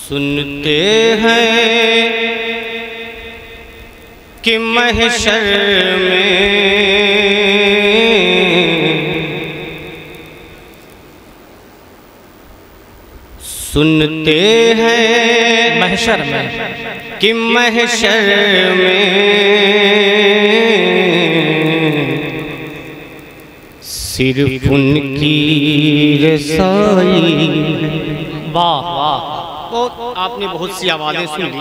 सुनते हैं कि महशर में सुनते हैं महशर में कि महशर में सिर्फ उनकी रसाई। वाह वाह, तो आपने बहुत सी आवाज़ें सुन ली,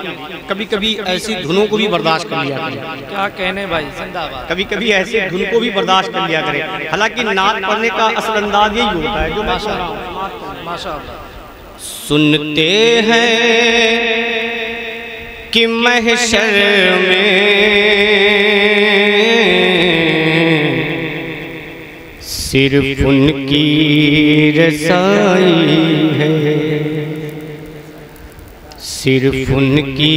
कभी कभी ऐसी धुनों को भी बर्दाश्त कर लिया करें। क्या कहने भाई, जिंदाबाद। कभी कभी ऐसी धुन को भी बर्दाश्त कर लिया करें। हालांकि नात पढ़ने का असल अंदाज यही होता है जो माशाअल्लाह। सुनते हैं कि महशर में सिर्फ उनकी रसाई है, सिर्फ उनकी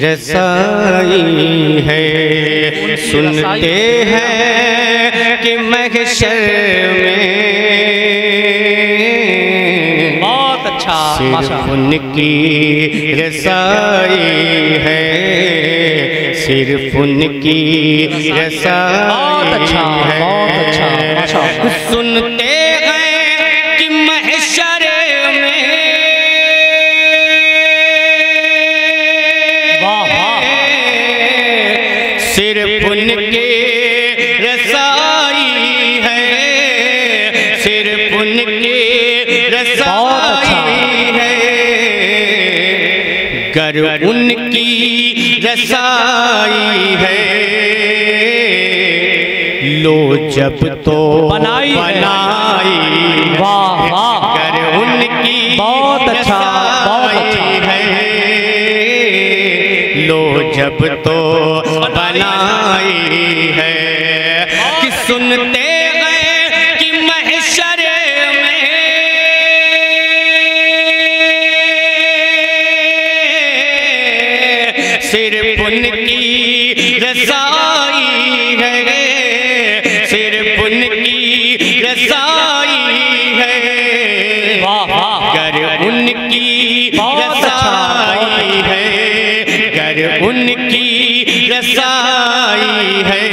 रसाई है। सुनते हैं कि महशर में सिर्फ उनकी रसाई है, सिर्फ उनकी रसाई है। बहुत अच्छा। सुनते हैं कि महशर में सिर्फ उनकी रसाई है, सिर्फ उनकी रसाई है। गर उनकी रसाई है लो जब तो बनाई। वाह वाह, गर उनकी बहुत अच्छा है लो जब तो बनाई है। कि सुनते हैं कि महशर में सिर्फ उनकी रसाई है, सिर्फ उनकी रसाई है। गर उनकी रसाई है, गर उनकी रसाई है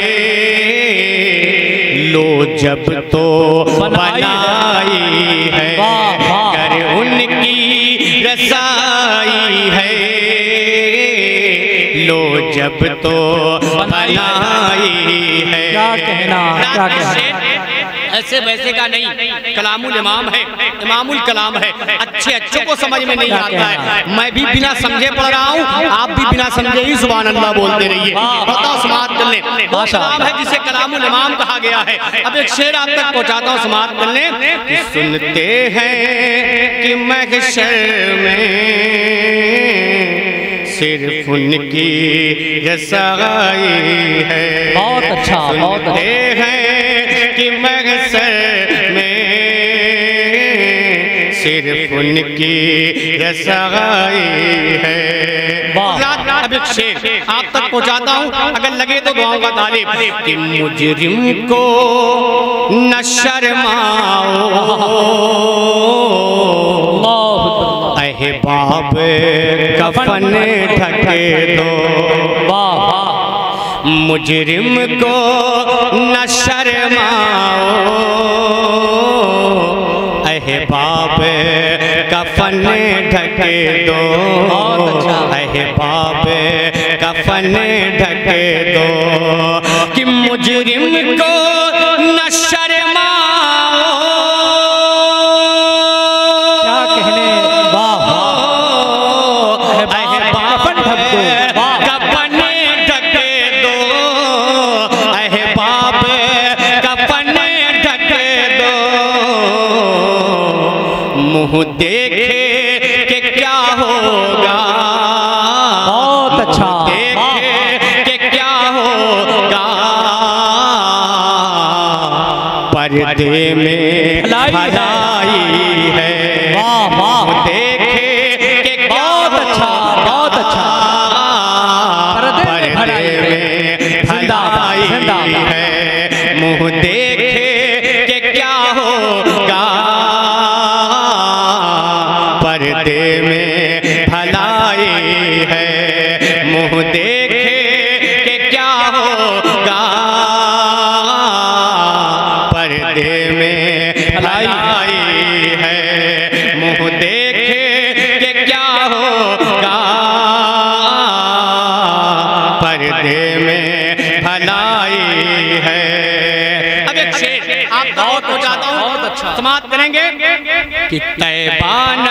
लो जब तो बनाई है। गर उनकी रसाई है लो जब तो बनाई है। क्या कहना, क्या कहना। ऐसे वैसे का नहीं, कलामुल इमाम है, इमामुल कलाम है। अच्छे अच्छे को समझ में नहीं आता है। मैं भी बिना समझे पढ़ रहा हूँ, आप भी बिना समझे ही सुभान अल्लाह बोलते रहिए। बताओ समाअत कर ले। वो कलाम है जिसे कलामुल इमाम कहा गया है। अब एक शेर आप तक पहुँचाता हूँ, समाअत कर ले। सुनते हैं कि महशर में सिर्फ उनकी रसाई है। बहुत अच्छा, बहुत अच्छा। सुनते हैं कि महशर में सिर्फ उनकी रसाई है। अब एक शेर आप तक पहुंचाता हूँ, अगर लगे तो दुआओं का तालिब। कि मुजरिम को न शर्माओ अहबाब कफन ढके दो। मुजरिम को न शर्माओ अहबाब कफन ढके दो, अहबाब कफन ढके दो। कि मुजरिम को न शर्माओ, क्या कहने, वाह कफन ढके दो, अहबाब कफन ढके दो। मुँह देखे कि क्या होगा, बहुत अच्छा। देखे कि क्या होगा पर्दे में भलाई है। वाह वाह, देखे कि क्या अच्छा, बहुत अच्छा। पर्दे में भलाई है। मुँह देखे कि क्या होगा पर्दे में समाप्त करेंगे कि तैबान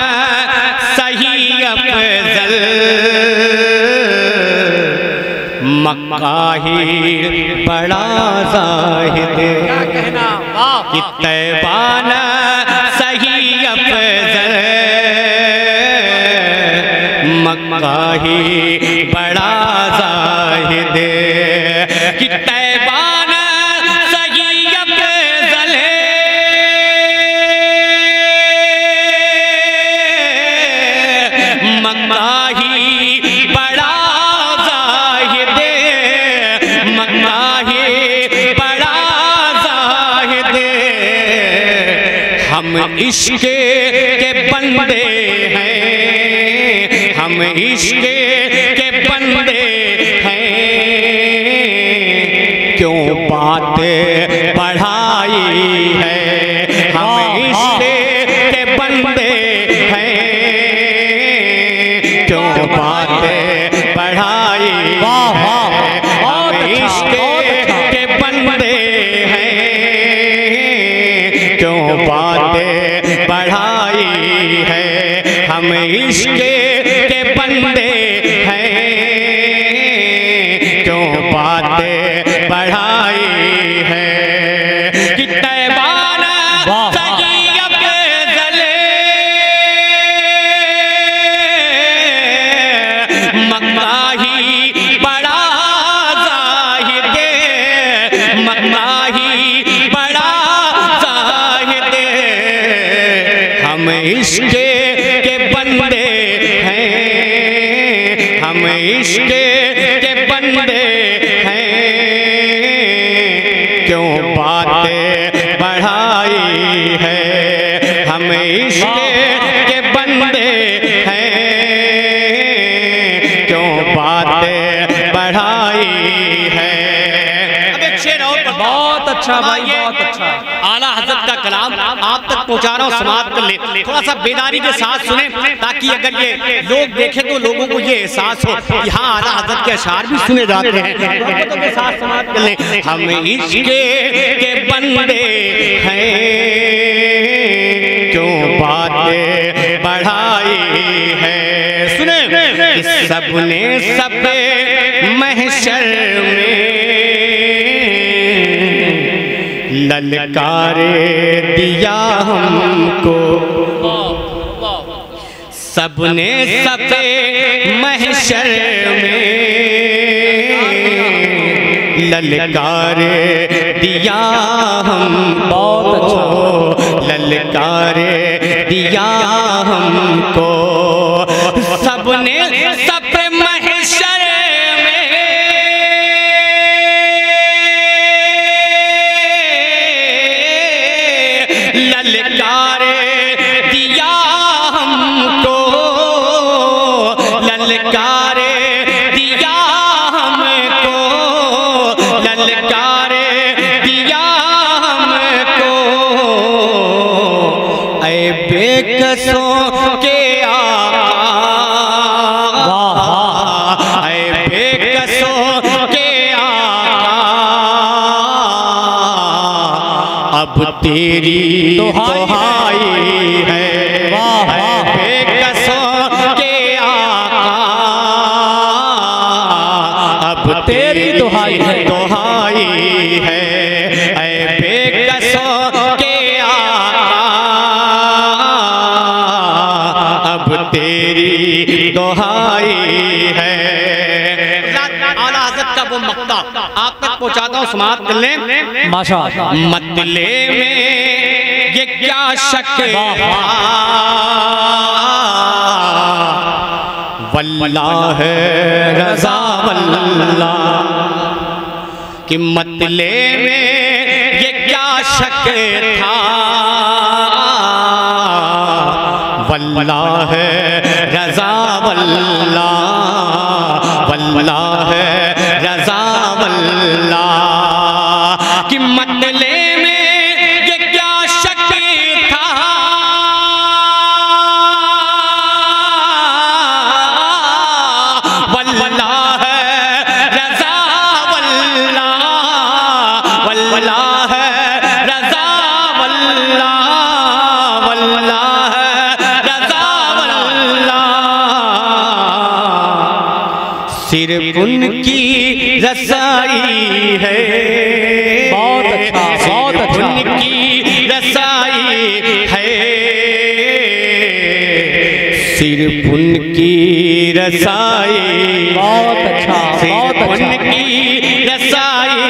सही अफजल मक्का ही बड़ा जाहिद। कि तैबान सही अफजल मक्का ही बड़ा जाहिद। कि तैबान सही अफजल मक्का ही बड़ा जाहिद। मक्का ही बड़ा जाहिद। हम इश्क के बंदे हैं, हम इश्क के बंदे हैं। क्यों बातें पढ़ाई है, हम इश्क के बंदे हैं। क्यों बातें पढ़ाई है, हम इश्क के बंदे हैं। क्यों बातें पढ़ाई है, हम इश्क के बंदे हैं। क्यों बातें पढ़ाई है। कि तैबान सही अफजल मक्का ही बड़ा जाहिद। मक्का ही बड़ा जाहिद। हम इश्क के बंदे हैं, हम इश्क के बंदे हैं। क्यों बातें बढ़ाई है, हम इश्क के बंदे हैं। क्यों बातें बढ़ाई है। अब एक शेर और बहुत अच्छा भाई, बहुत अच्छा। आला हजरत का कलाम आप तक पहुंचा रहा हूँ, समाप्त कर ले। थोड़ा सा बेदारी के साथ सुने, ताकि अगर ये लोग देखें तो लोगों को ये एहसास हो कि हाँ आला हजरत के अशार भी सुने जाते हैं। तो के साथ समाप्त कर ले। हम इश्क के बंदे हैं। क्यों बातें बढ़ाई है। सुने सबने सब महशर में ललकारे दिया हमको। सबने सब महशर में ललकारे दिया हमको। ललकारे दिया हमको। सबने सब महशर ललकारे दिया हमको। ललकारे दिया हमको। ललकारे दिया हमको। ऐ बेकसों के आका, ऐ बेकसों के आका। अब तेरी दुहाई है। बेकसों के आका। अब तेरी दुहाई है। दुहाई है। ऐ बेकसों के आका। अब तेरी दुहाई है। आला हज़रत का वो मक्ता आप तक पहुंचाता हूँ, समाप्त कर लें। माशाअल्लाह। मतले में ये क्या शक वल्लाह रज़ा वल्लाह। कि मतले में ये क्या शक था। वल्लाह रज़ा वल्लाह। वल्लाह रज़ा वल्लाह। कि मतले वल्लाह रज़ा वल्लाह। सिर्फ उनकी रसाई है। बहुत अच्छा, बहुत अच्छा। उनकी रसाई है, सिर्फ उनकी रसाई। बहुत अच्छा, बहुत अच्छा। उनकी रसाई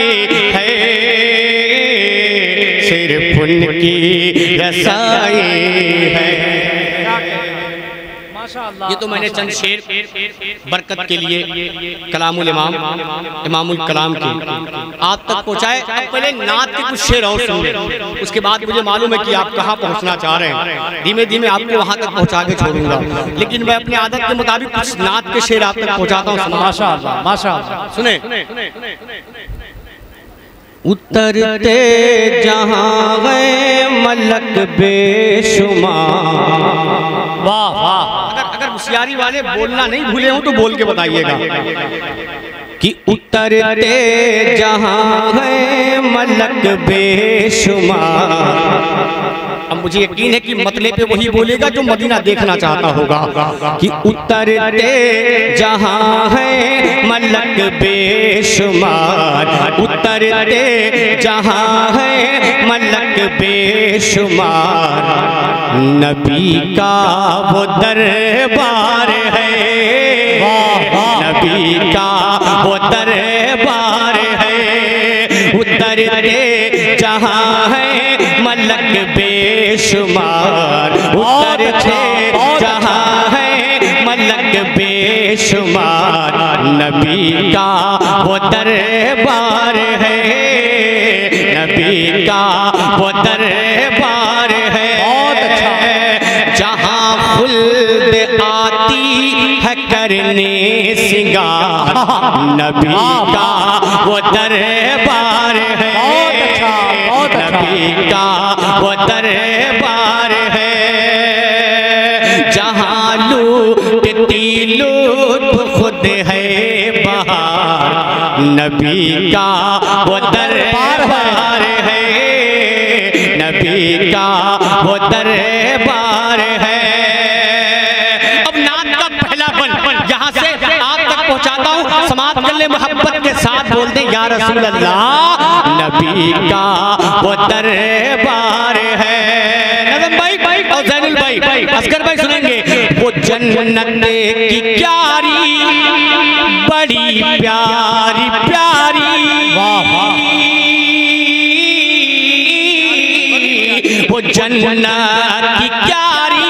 है, सिर्फ उनकी रसाई है। ये तो मैंने चंद शेर बरकत के लिए कलामुल इमाम इमामुल कलाम के आप तक पहुँचाए। पहले नात के कुछ शेर और सुन, उसके बाद मुझे मालूम है कि आप कहाँ पहुँचना चाह रहे हैं। धीमे धीमे आपको वहाँ तक पहुँचा के छोड़ूंगा, लेकिन मैं अपनी आदत के मुताबिक कुछ नात के शेर आप तक पहुँचाता हूँ। माशाअल्लाह, माशाअल्लाह। सुने। उतरते जहाँ गए मलक बेशुमार। वाह वाह। अगर होशियारी वाले बोलना नहीं भूले हो तो बोल के बताइएगा कि उतरते जहाँ है मलक बेशुमार। अब मुझे यकीन है कि मतले पे वही बोलेगा जो मदीना देखना चाहता होगा कि उतरते जहाँ है मलक बेशुमार, उतरते जहाँ है मलक बेशुमार। नबी का वो दरबार है, नबी का वो दरबार है। उतरते जहाँ है मलक बेशुमार, उतरते जहाँ है मलक बेशुमार। नबी का वो दरबार है, नबी का वो दरबार है। जहाँ खुल्द आती है करने सिंगार, नबी का वो दरबार है। नबी का वो दरबार है। जहाँ लूटती लूट खुद है बहार, नबी का वो दरबार है, नबी का वो दरबार है। अब नात का पहला बन यहाँ से आप तक पहुँचाता हूँ। समात कर ले मोहब्बत के साथ, बोल दे या रसूल अल्लाह। नबी का वो दरबार है। नज़म भाई और ज़ैनुल भाई, असगर भाई सुनेंगे। वो जन्नत की क्यारी बड़ी प्यारी प्यारी, वो जन्नत की क्यारी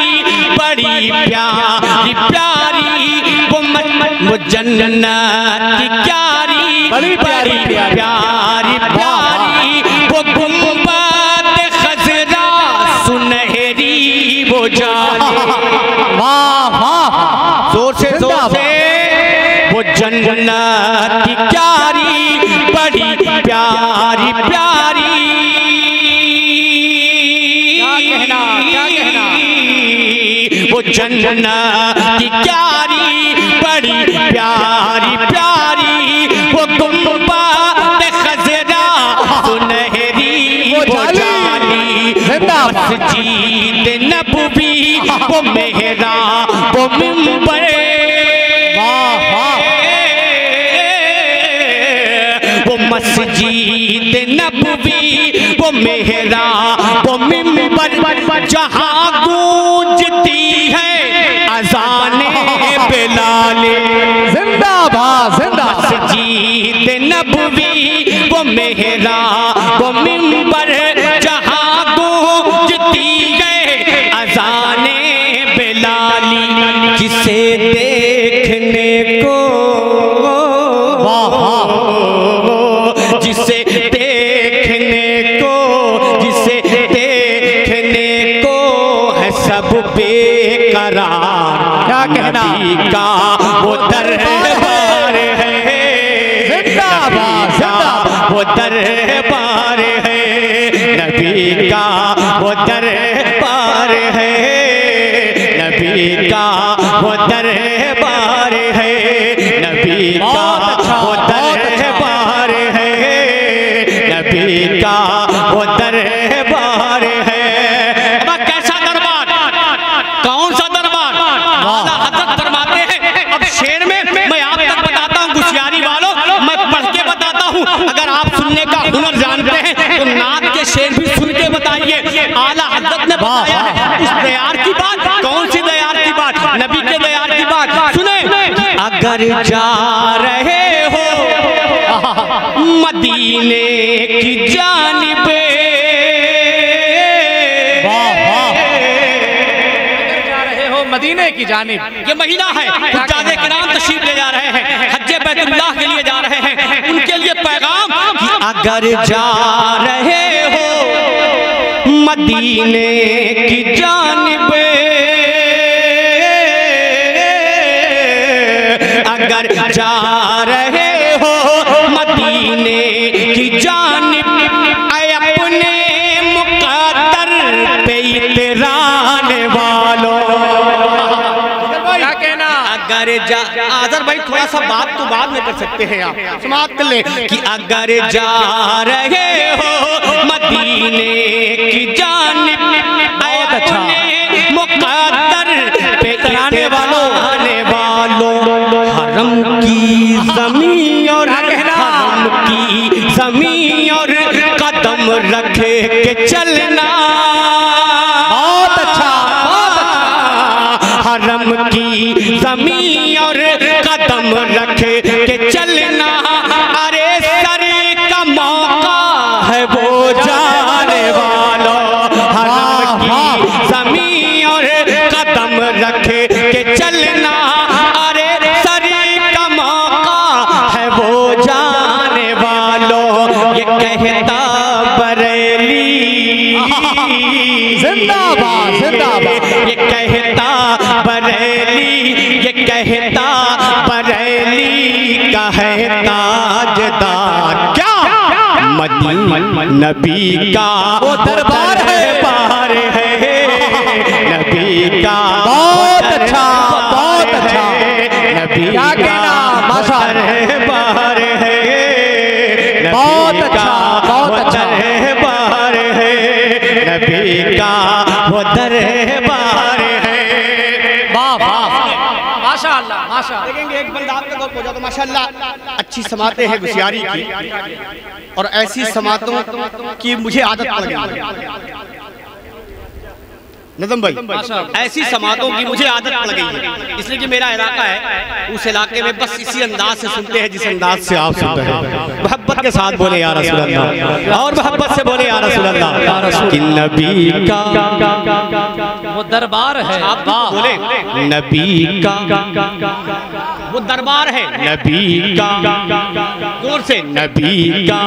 बड़ी प्यारी प्यारी। वो जन्नत की क्यारी बड़ी प्यारी प्यारी प्यारी। वो गुंबद खज़रा सुनहरी वो जाने, जोर से जोर से। वो जन्नत की क्यारी बड़ी प्यारी प्यारी। वो जन्नत की क्यारी बड़ी प्यारी प्यारी। वो गुंबद खज़रा सुनहरी वो जानी। मस्जिद नबवी वो मेहरा वो मिंबर, वो मस्जिद नबवी वो मेहरा वो मिंबर। जहाँ गूंजती है अज़ाने बिलाल, जिंदाबाद जिंदाबाद। मस्जिद नबवी वो मेहरा वो मिंबर। जहाँ गूंजती है अज़ाने बिलाली। जिसे देखने को, जिसे देखने को, जिसे देखने को है सब बेकरार। क्या कहना? नबी का वो दरबार है, जिंदाबाद जिंदाबाद। वो दरबार है, नबी का वो दरबार है, नबी का वो दरबार है, नबी का वो दरबार है, नबी का वो दरबार है। अब कैसा दरबार, कौन सा दरबार? आला हज़रत फरमाते हैं। अब शेर में मैं आप तक बताता आला हज़रत ने बताया है उस दयार की बात। कौन सी दयार की बात? नबी के दयार की बात। सुने, अगर जा रहे हो मदीने की जानिब, मदीने की जानिब, ये महीना है, हुज्जाज किराम तशरीफ ले जा रहे हैं, हज्जे बैतुल्लाह के लिए जा रहे हैं, उनके लिए पैगाम कि अगर जा रहे हो मदीने की जानिब, अगर जा रहे हो मदीने की जानिब, अपने मुक़द्दर पे इतराने वालों, अगर जा, आदर भाई थोड़ा सा बात तो बाद में कर सकते हैं आप, समाप्त कर ले कि अगर जा रहे हो मदीने की जानिब, बहुत अच्छा, मुक़द्दर पे इतराने वालों, हरम की ज़मीन और हरम की ज़मीन और कदम रखे के चलना, बहुत अच्छा, हरम की ज़मीन और कदम रखे के चलना, अरे सर का मौका है वो जाने वालों, हरम की ज़मीन और कदम रखे के चलना, अरे सर का मौका है वो जाने वालों, ये कहता बरेली जिंदाबाद जिंदाबाद, ये कहता बरेली, ये कहता बरेली का है ताजदार, क्या नबी का वो दरबार है, बाहर है नबी का, बहुत अच्छा, बहुत अच्छा, नबी क्या कहना, माशाअल्लाह, बाहर है, बहुत अच्छा, बहुत अच्छा, बाहर है नबी का वो दरबार है, वाह वाह, माशाअल्लाह माशाअल्लाह। देखेंगे एक बंदा आप तक पहुंचा तो माशाअल्लाह अच्छी समातें हैं गुसियारी की, और ऐसी समातों की मुझे आदत पड़ गई नज़म भाई, ऐसी समातों की मुझे आदत पड़ गई है, इसलिए कि मेरा इलाका है, उस इलाके में बस इसी अंदाज से सुनते हैं जिस अंदाज से आप सुनते हैं, मोहब्बत के साथ बोले या रसूल अल्लाह, और मोहब्बत से बोले या रसूल अल्लाह, कि नबी का वो दरबार है, आप बोले नबी का वो दरबार है, नबी का जोर से, नबी का,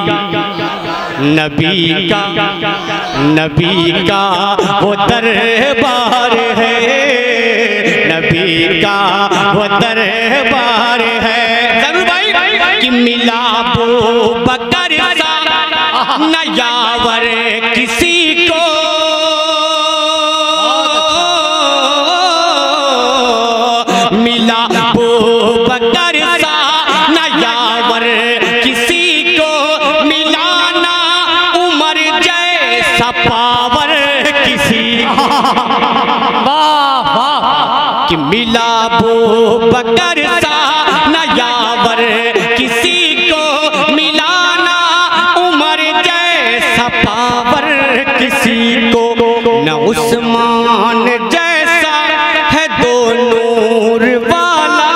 नबी का, नबी का वो दरबार है, नबी का वो दरबार है, जरूर भाई कि मिला वो बकर सा न यावर किसी को, मिला वो बकर सा न यावर किसी को, मिलाना उमर जैसा पावर किसी को, वाह वाह, कि मिला वो बकर सा न यावर किसी को, मिलाना उमर जैसा पावर किसी को, न उस्मान जैसा है दो नूर वाला,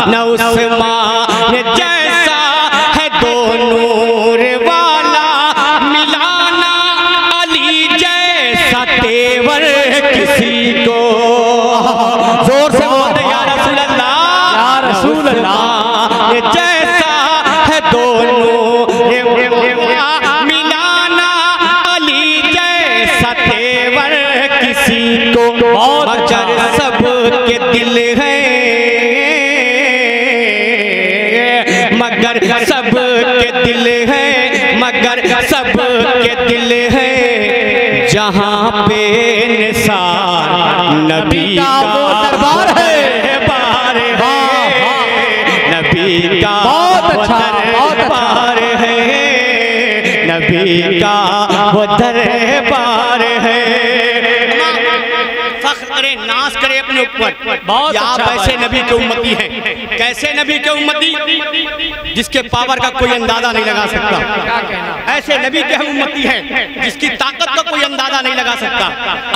न उस्मान जैसा है दो नूर वाला, मिलाना अली जैसा तेवर किसी को, जोर से बोल या रसूल अल्लाह, या रसूल अल्लाह, जैसा है दो नूर, मिलाना अली जैसा तेवर किसी को, मगर सब के दिल है, मगर सब के दिल है, मगर सब के दिल है, जहाँ पे निसार नबी का वो दरबार है, बार है नबी का, बहुत अच्छा, बहुत दरबार है नबी का वो दरबार है, फख्र करे, नाज करे अपने ऊपर, आप ऐसे नबी के उम्मती हैं, कैसे नबी के उम्मती जिसके पावर का कोई अंदाजा नहीं लगा सकता। ऐसे नबी के हम उम्मती हैं जिसकी ताकत का कोई अंदाजा नहीं लगा सकता।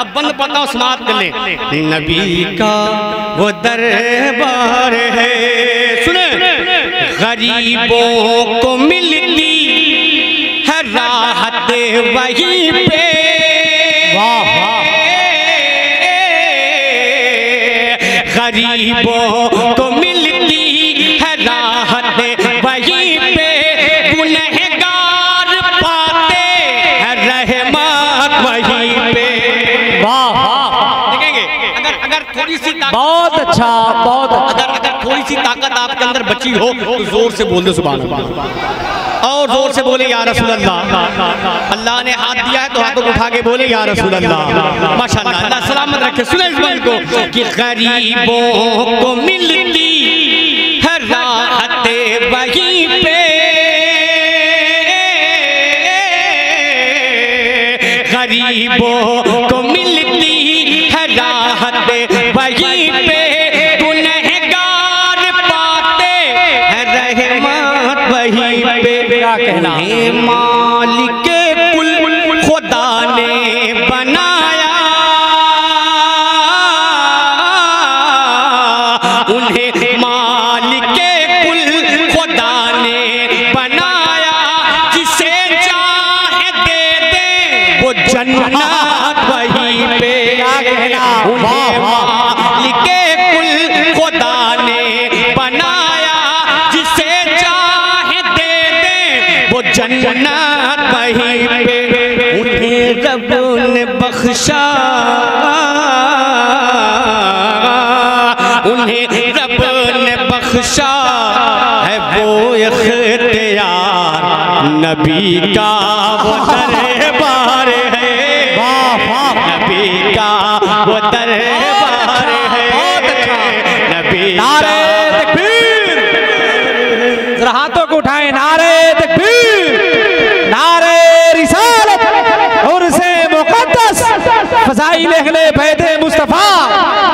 अब बंद पढ़ना और समाप्त कर ले। नबी का वो दरबार है, सुने, गरीबों को मिलती है राहत वहीं पे। गरीबों को मिलती है राहत वहीं पे, गुनहगार पाते हैं रहमत वहीं पे। वाह, देखेंगे अगर थोड़ी सी बहुत अच्छा, बहुत अच्छा। अगर थोड़ी सी ताकत आपके अंदर बची हो तो जोर से बोल दो सुभान अल्लाह, और जोर से बोले या रसूल अल्लाह। अल्लाह ने हाथ दिया है तो हाथों को उठा के बोले या रसूल अल्लाह। माशाअल्लाह, अल्लाह सलामत रखे। सुने इस बात को कि गरीबों को मिलती है राहत वहीं पे, गरीबों को मिलती है राहत वहीं पे, गुनहगार पाते हैं रहमत वहीं पे। क्या कहना, मालिक कुल खुदा ने बनाया, उन्हें मालिक कुल खुदा ने बनाया, जिसे चाहे दे दे वो जन्नत वहीं पे। क्या कहना, उन्हें मालिक कुल खुदा ने बनाया, जिसे चाहे दे दे वो जन्नत वहीं पे। उन्हें रब ने बख्शा, उन्हें रब ने बख्शा है वो इख्तियार, नबी का वो दरबार है। नबी का वो दरबार है, नबी का। जरा हाथों को उठाए, नारे तकबीर, नारे रिसालत और से मुक़द्दस, फ़ज़ाइल अहले बैते मुस्तफ़ा,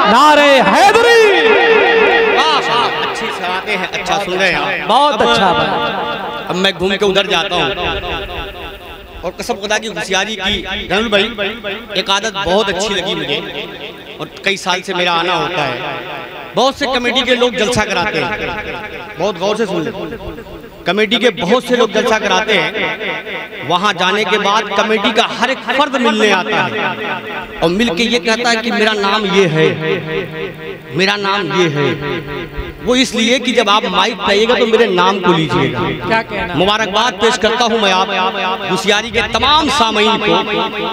नारे हैदरी। अच्छी सुनाते हैं, अच्छा सुन रहे हैं, बहुत अच्छा। अब मैं घूम के उधर जाता हूँ और कसम खुदा की होशियारी की रनूल भाई, एक आदत बहुत अच्छी लगी मुझे और कई साल से मेरा आना होता है। बहुत से कमेटी के लोग जलसा कराते हैं, बहुत गौर से सुन ले, कमेटी के बहुत से लोग जलसा कराते हैं। वहां जाने के बाद कमेटी का हर एक फर्द मिलने आता है और मिलके ये कहता है कि मेरा नाम ये है, मेरा नाम ये है। वो इसलिए कि जब आप माइक पाइएगा तो मेरे नाम को लीजिएगा। क्या कहना, मुबारकबाद पेश करता हूं मैं आप होशियारी के तमाम सामीन को,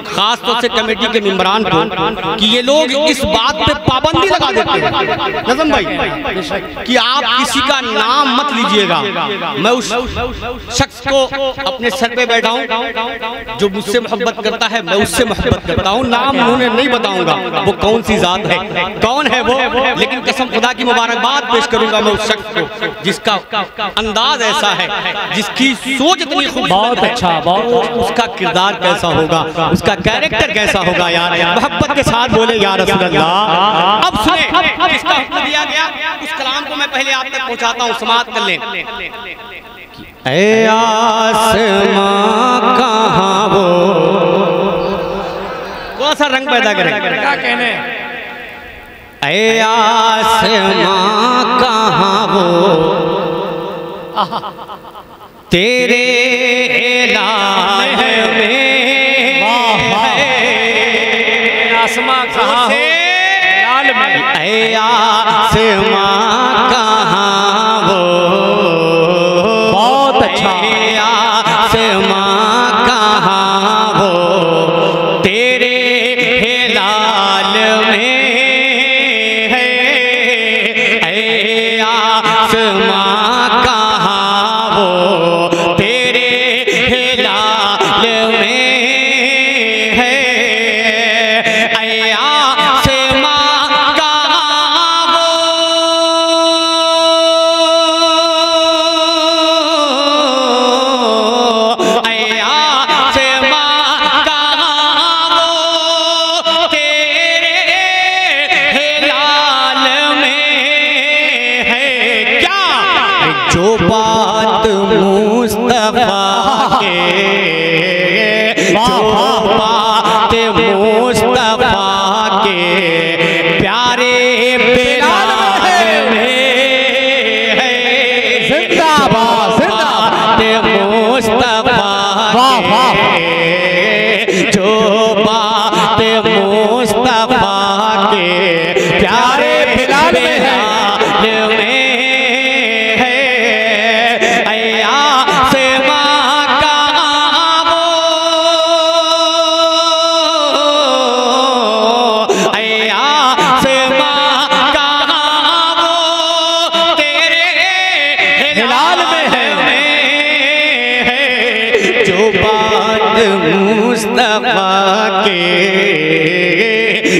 खास तौर से कमेटी के मेंबरान को, कि ये लोग इस बात पे पाबंदी लगा देते हैं नज़म भाई कि आप किसी का नाम मत लीजिएगा। मैं उस शख्स को अपने सर पे बैठा हूं जो मुझसे मोहब्बत करता है, मैं उससे मोहब्बत करता हूं। नाम उन्हें नहीं बताऊंगा वो कौन सी जात है, कौन है वो, लेकिन कसम खुदा की मुबारकबाद पेश करूंगा मैं उस शख्स को जिसका अंदाज ऐसा है, जिसकी सोच इतनी खूब, बहुत अच्छा, बहुत उसका किरदार कैसा होगा, उसका कैरेक्टर कैसा होगा यार। मोहब्बत के साथ बोले या रसूल अल्लाह। अब सुने, जिसका हुक्म दिया गया उस कलाम को मैं पहले आप तक पहुंचाता हूं, समाप्त कर लें। ऐ आसमां कहाँ वो, कौन सा रंग पैदा करे, क्या कहने, ऐ आसमां कहाँ वो, तेरे इलाह में आसमां कहाँ हो, लाल में, ऐ आसमां कहाँ वो, बहुत अच्छा, ऐ आसमां कहाँ वो, तेरे हिलाल में है, ऐ आसमां कहाँ वो, तेरे हिलाल में है, ऐ आसमां कहाँ वो, जो बात मुस्तफा के, जो बात मुस्तफा के प्यारे बिलाल में है, जिंदाबाद जिंदाबाद मुस्तफा के, जो बात मुस्तफा के प्यारे बिलाल में है, मुस्तफा के,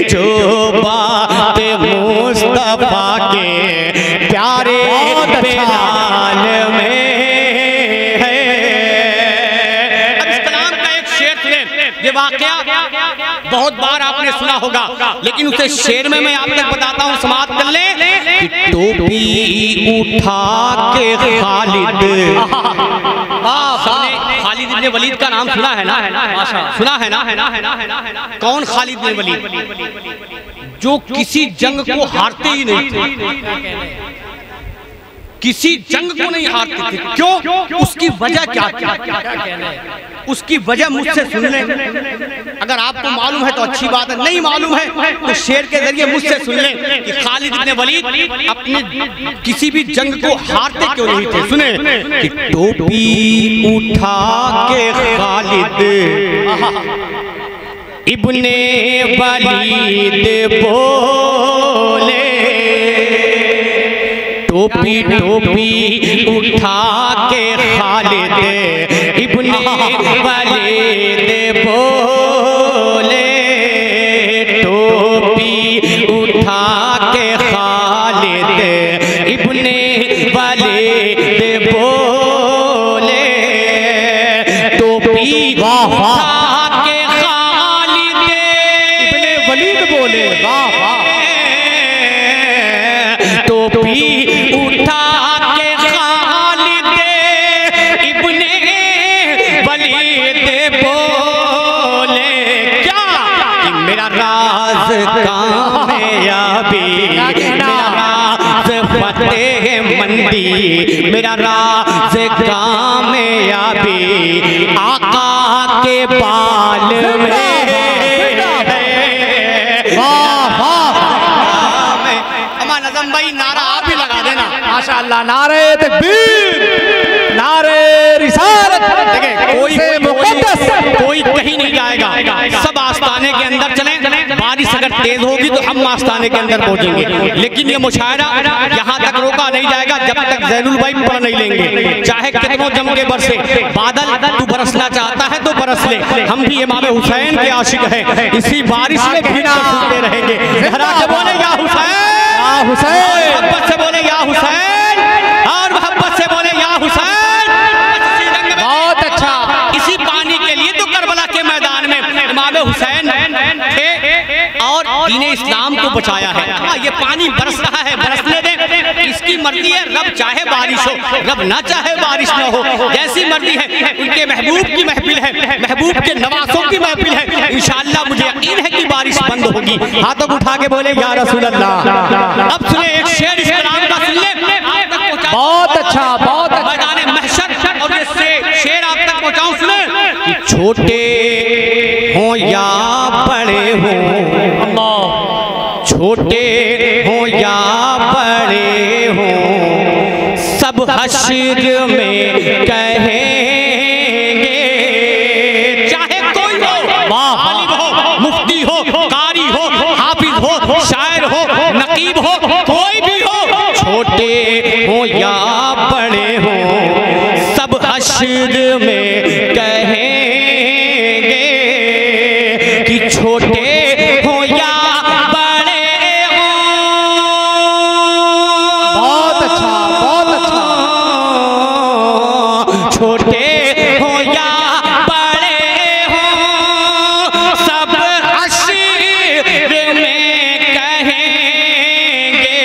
जो बात मुस्तफा के प्यारे बिलाल में है। अब इस कलाम का एक शेर सुने, ये वाकया बहुत बार आपने सुना होगा, लेकिन उसे शेर में मैं आप तक बताता हूँ, समाप्त कर ले। टोपी उठा के खालिद, खालिद इब्ने वलीद का नाम सुना है ना? सुना है ना? कौन खालिद इब्ने वलीद? जो किसी जंग को हारते ही नहीं थे, किसी जंग को नहीं हारते थे। क्यों? उसकी वजह क्या थी? उसकी वजह मुझसे सुन लें। अगर आपको मालूम है तो अच्छी बात है, नहीं मालूम है तो शेर के जरिए मुझसे सुन लें कि खालिद इब्ने वलीद अपने किसी भी जंग को हारते क्यों नहीं थे। सुने कि टोपी उठा के खालिद इब्ने वलीद बोले, टोपी टोपी उठा के खालिद इब्ने वलीद बोले, टोपी उठा के खालिद इब्ने वलीद बोले, टोपी उठा के खालिद इब्ने वलीद बोले, टोपी उठा के खालिद इब्ने वलीद बोले, क्या कि मेरा राज कामयाबी, मेरा राज फतेह मंदी, मेरा राज कामयाबी आका के बाल में है। नज़म भाई नारा आप ही लगा देना। माशाअल्लाह, नारे तकबीर, नारे रिसालत। देखिए कोई कहीं नहीं जाएगा, सब आस्ताने के अंदर चलें। बारिश अगर तेज होगी तो हम आस्ताने के अंदर पहुंचेंगे, लेकिन ये मुशायरा यहाँ तक रोका नहीं जाएगा जब तक ज़ैनुल भाई पढ़ नहीं लेंगे। चाहे कितनों जम के बरसे बादल, तू बरसना चाहता है तो बरस ले। हम भी इमाम हुसैन के आशिक हैं, इसी बारिश में भीना सुनते रहेंगे। जरा के बोले या हुसैन, हुसैन, मोहब्बत से बोले या हुसैन, और मोहब्बत से बोले या हुसैन। बहुत अच्छा। इसी पानी के लिए तो करबला के मैदान में इमाम हुसैन थे और दीन इस्लाम को बचाया है। ये पानी बरस रहा है, बरसने दे, इसकी मर्जी है। रब चाहे बारिश हो, रब ना चाहे बारिश ना हो, जैसी मर्जी है। उनके महबूब की महफिल है, महबूब के नवासों की महफिल है। इंशाअल्लाह मुझे यकीन है कि बारिश बंद होगी। हाथों उठा के बोले या रसूल अल्लाह। अब सुने एक शेर इस कलाम का, सुन ले। बहुत अच्छा, बहुत अच्छा। मैदान महशर और ये शेर आप तक पहुंचाऊं, सुने। छोटे हों या बड़े हों, छोटे हों या बड़े हों, सब हश्र में कहेंगे। चाहे कोई हो, आलिम हो, मुफ्ती हो, कारी हो, हाफिज हो, शायर हो, नकीब हो, कोई भी हो, छोटे हो या बड़े हो, सब हश्र में कहेंगे कि छोटे हो या बड़े हो। बहुत अच्छा, बहुत अच्छा। छोटे हो या बड़े हो, सब हश्र में कहेंगे।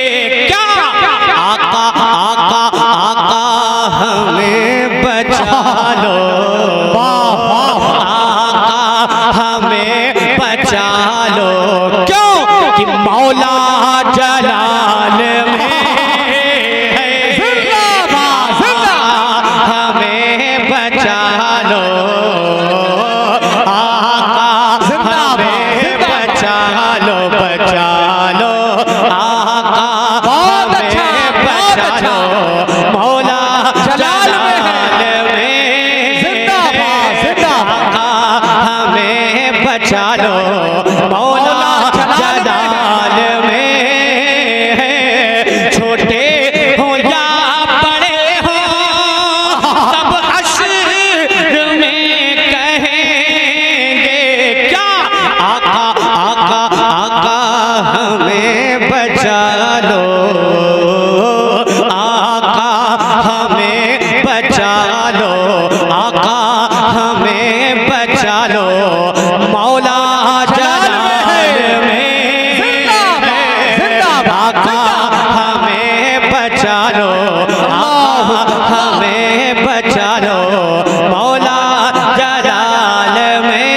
क्या आका आका आका कि मौला जलाल में हमें बचा लो आका, हमें बचा लो आका, हमें बचा लो मौला जलाल में आका, हमें बचा लो मौला जलाल में। छोटे हो या बड़े हो सब हश्र में कहेंगे क्या, आका आका आका हमें बचा लो आका, हमें बचा लो आका, हमें बचा लो मौला जलाल में आका, हमें बचा लो आका, हमें बचा लो मौला जलाल में।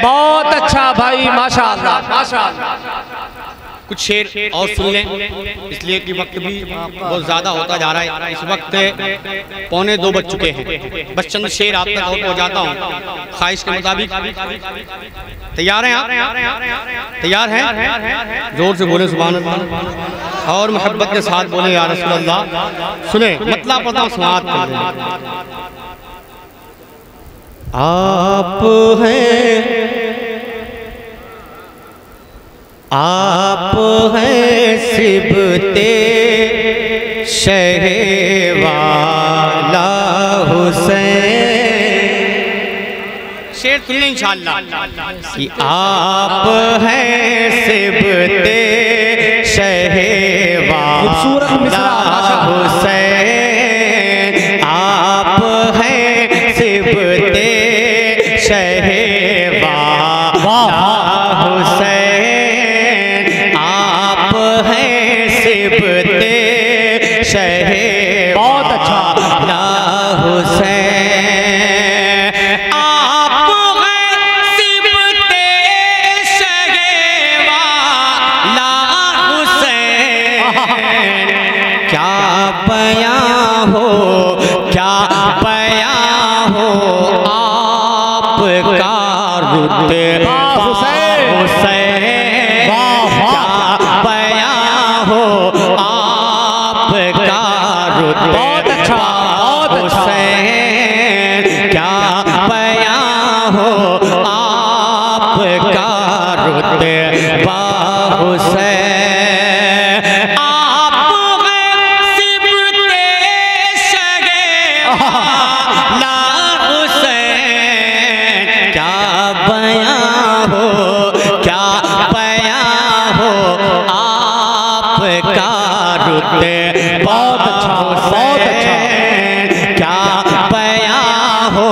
बहुत अच्छा भाई, माशाअल्लाह माशाअल्लाह। कुछ शेर और सुन लें, इसलिए कि वक्त भी बहुत ज़्यादा होता जा रहा है। इस वक्त 1:45 बज चुके हैं। बस चंद शेर आप तक और पहुँचाता हूँ ख्वाहिश के मुताबिक। तैयार हैं आप? तैयार हैं? जोर से बोले सुभान अल्लाह और मोहब्बत के साथ बोले या रसूल अल्लाह। सुने मतलब पता हूँ, समाअत कर दें। आप हैं सिबते शहे वाला हुसैन। शेर सुन लें इंशाअल्लाह कि आप हैं सिबते शहे वाला हुसैन, आप हैं सिबते शहे वाला हुसैन, शहे बहुत अच्छा हुसैन, आप हैं सिबते शहे वाला हुसैन। क्या बयां हो आपका रुतबा हुसैन, क्या बयां हो बहुत अच्छा हुसैन, क्या बयां हो आपका रुतबा हुसैन। आप हैं सिबते शहे वाला हुसैन, क्या बयां हो आपका रुतबा बहुत अच्छा, क्या बयां हो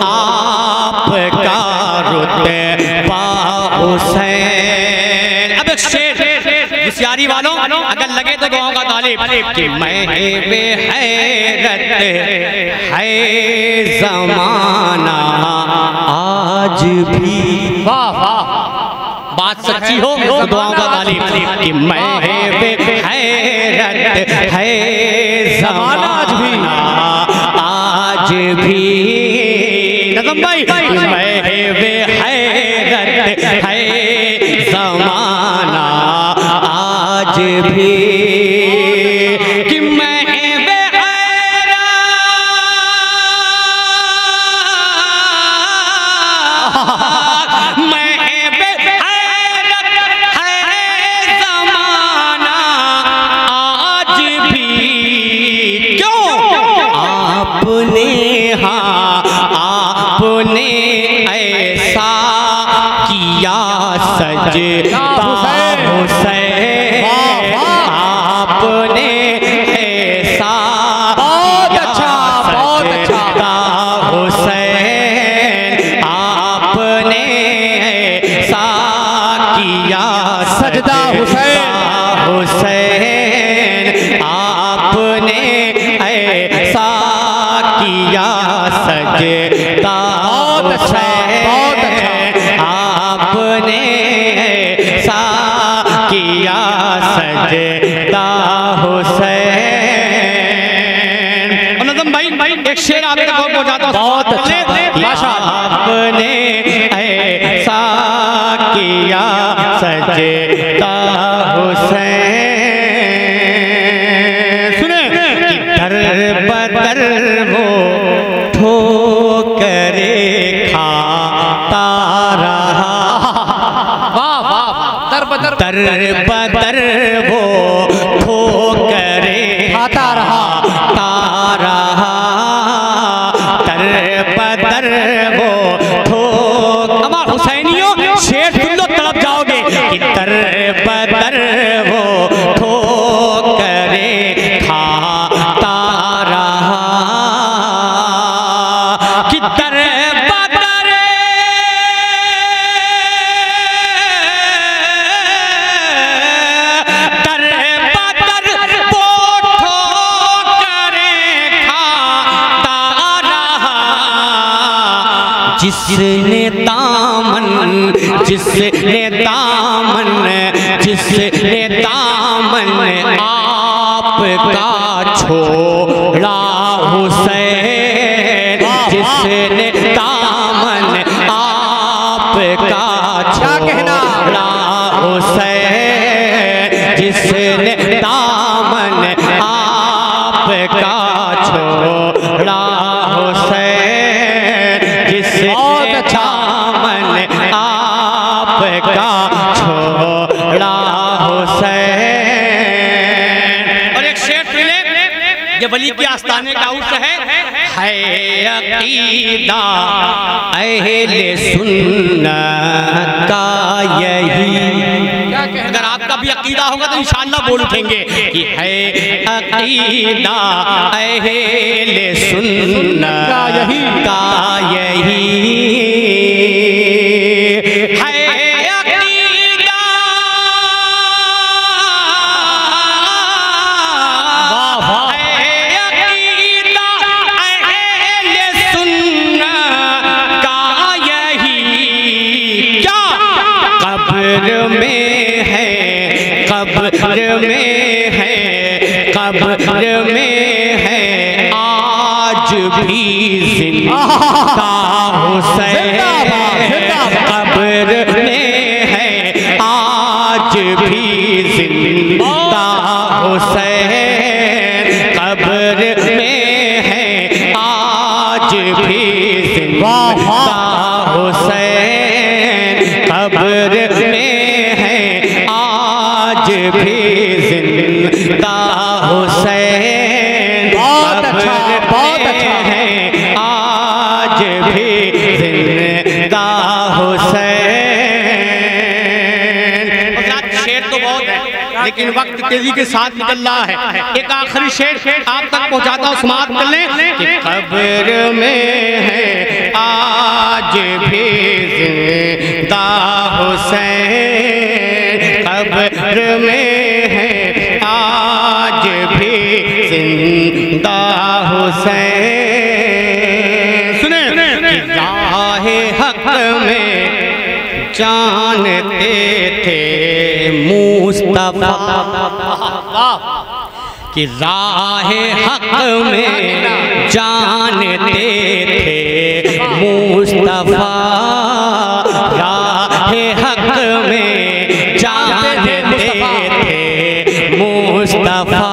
आपका रुतबा हुसैन। अब एक शेर होशियारी वालों अगर लगे तो दुआओं का तालिब कि मैं बेहैरत है ज़माना आज भी, वाह वाह बात सच्ची हो तो दुआओं का तालिब कि मैं बेहैरत है ज़माना आज भी नज़म भाई, मैं बेहैरत है ज़माना आज भी, कि मैं आपने ऐसा किया सजदा हुसैन, आपने ऐसा सजदा हुसैन, आपने ऐसा किया सजदा हुसैन, आपने ऐसा किया सजदा हुसैन, आपने सजदा हुसैन। और नज़म भाई एक शेर आप तक और पहुंचाता हूं। बहुत अच्छा माशाअल्लाह। आपने ऐसा किया सजदा हुसैन। सुने कि दर बदर वो ठोकरे खाता रहा। वाह वाह दर बदर वो ठोकरे खाता रहा दर बदर वो ठोक। अमा हुसैनियों शेर सुन लो तड़प जाओगे कि दर बदर वो ठोकरे खाता रहा कि दर जिसने दामन आपका छोड़ा हुसैन। जिसने दामन आपका छोड़ा हुसैन। जिसने दामन आपका छोड़ा हुसैन। जिसने दामन आपका छोड़ा हुसैन। और एक शेर सुन ले, ये वली के आस्थाने का उर्स है अकीदा अहले सुन्नत का यही। अगर आपका भी अकीदा होगा तो इंशाअल्लाह बोल उठेंगे कि है अकीदा अहले सुन्नत का यही कब्र में है आज भी जिंदा हुसैन। कब्र में है आज भी जिंदा हुसैन। कब्र में है आज भी जिंदा हुसैन। कब्र में है आज भी जिंदा हुसैन। बहुत अच्छा है आज भी जिंदा हुसैन। शेर तो बहुत है लेकिन वक्त तेजी के साथ निकल रहा है। एक आखिरी शेर आप तक पहुंचाता हूं, समाप्त कर लें कि कब्र में है आज भी जिंदा हुसैन। कब्र में है आज भी जिंदा हुसैन। सुने कि राहे हक में जानते थे मुस्तफा। कि राहे हक में जानते थे मुस्तफा। राहे हक में जानते थे मुस्तफा।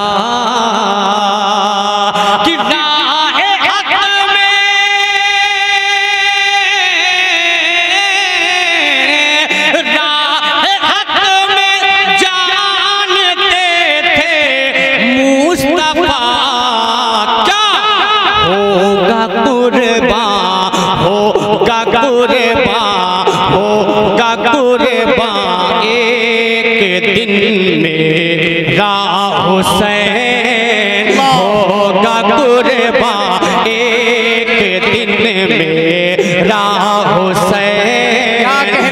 एक दिन मेरा हुसैन होगा कुर्बान। एक दिन मेरा हुसैन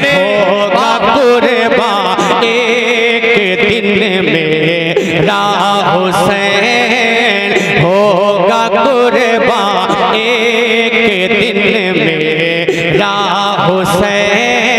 होगा कुर्बान। एक दिन मेरा हुसैन होगा कुर्बान। एक दिन मेरा हुसैन